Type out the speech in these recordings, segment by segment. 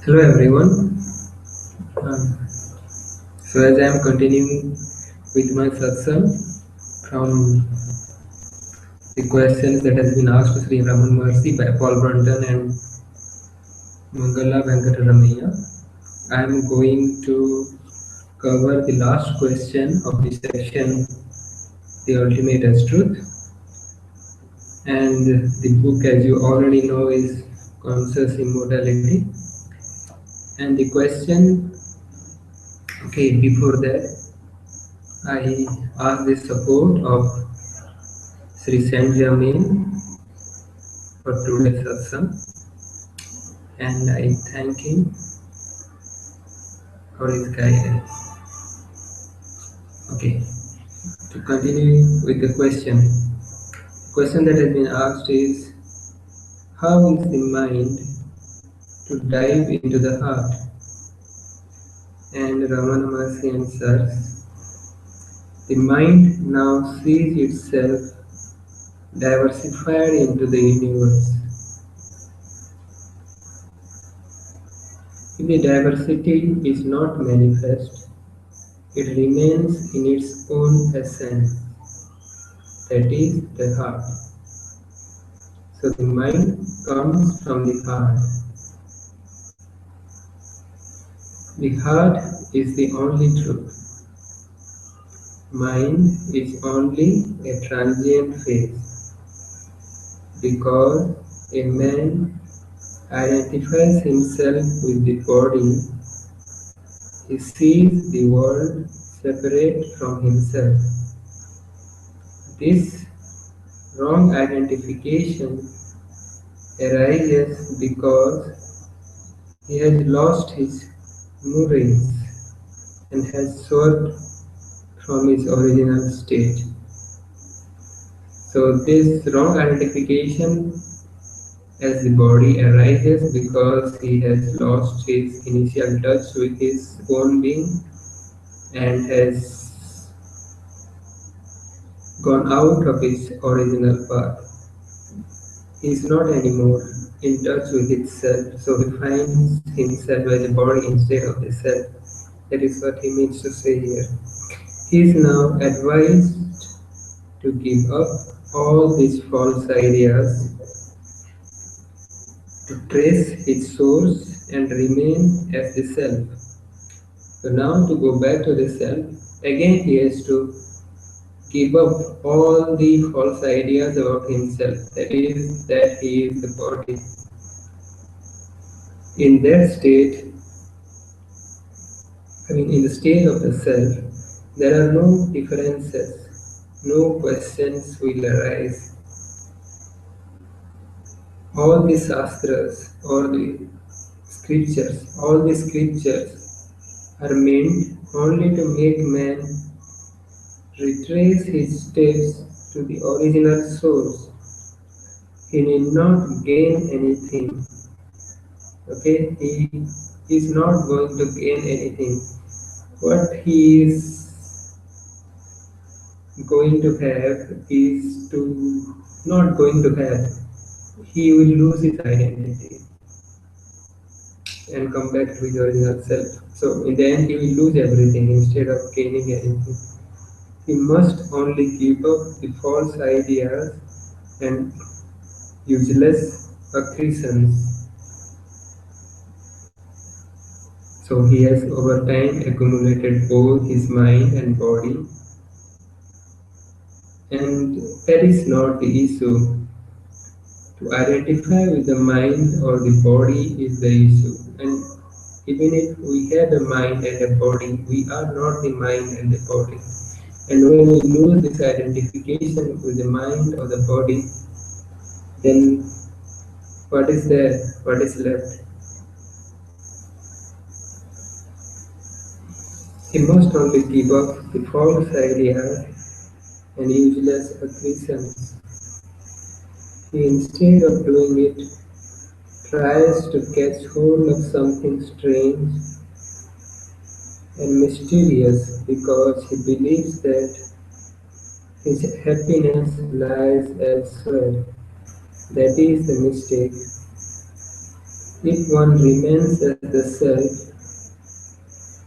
Hello everyone. Um, so as I am continuing with my satsang from the questions that has been asked to Sri Raman Mercy by Paul Brunton and Mangala Venkataramaya, I am going to cover the last question of the section, The Ultimate as Truth. And the book, as you already know, is Conscious Immortality. And the question, okay, before that, I ask the support of Sri Saint Germain for today's satsang, and I thank him for his guidance. Okay, to continue with the question. The question that has been asked is, how is the mind to dive into the heart? And Ramana Maharshi answers, the mind now sees itself diversified into the universe. If the diversity is not manifest, it remains in its own essence, that is, the heart. So the mind comes from the heart. The heart is the only truth. Mind is only a transient phase, because a man identifies himself with the body. He sees the world separate from himself. This wrong identification arises because he has lost his moorings and has swerved from his original state. So this wrong identification as the body arises because he has lost his initial touch with his own being and has gone out of his original path. He is not anymore in touch with itself, so he finds himself as a body instead of the self. That is what he means to say here. He is now advised to give up all these false ideas, to trace its source and remain as the self. So now to go back to the self, again he has to give up all the false ideas about himself, that is, that he is the body. In that state, in the state of the self, there are no differences, no questions will arise. All the Sastras or the all the scriptures are meant only to make man retrace his steps to the original source. He need not gain anything. Okay, he is not going to gain anything. What he is going to have is to not going to have. He will lose his identity and come back to his original self. So in the end, he will lose everything instead of gaining anything. He must only give up the false ideas and useless accretions. So he has over time accumulated both his mind and body, and that is not the issue. To identify with the mind or the body is the issue. And even if we have a mind and a body, we are not the mind and the body. And when we lose this identification with the mind or the body, then what is there? What is left? He must only give up the false ideas and useless accretions. He, instead of doing it, tries to catch hold of something strange and mysterious because he believes that his happiness lies elsewhere. That is the mistake. If one remains as the self,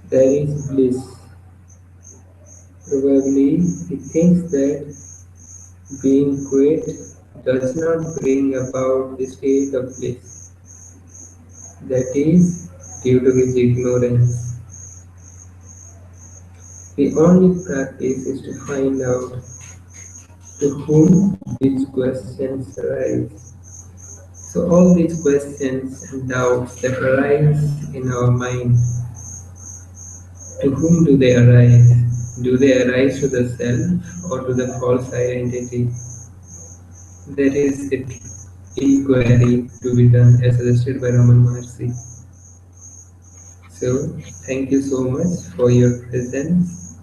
there is bliss. Probably he thinks that being quiet does not bring about the state of bliss. That is due to his ignorance. The only practice is to find out to whom these questions arise. So all these questions and doubts that arise in our mind, to whom do they arise? Do they arise to the self or to the false identity? That is the inquiry to be done as suggested by Raman Maharshi. So thank you so much for your presence,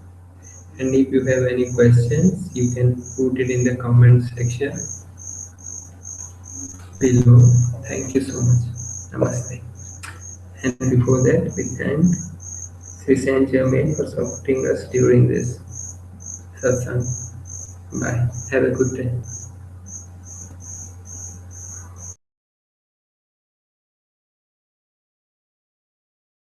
and if you have any questions you can put it in the comment section below. Thank you so much. Namaste. And before that we thank Sri Saint Germain for supporting us during this satsang. Bye. Have a good day.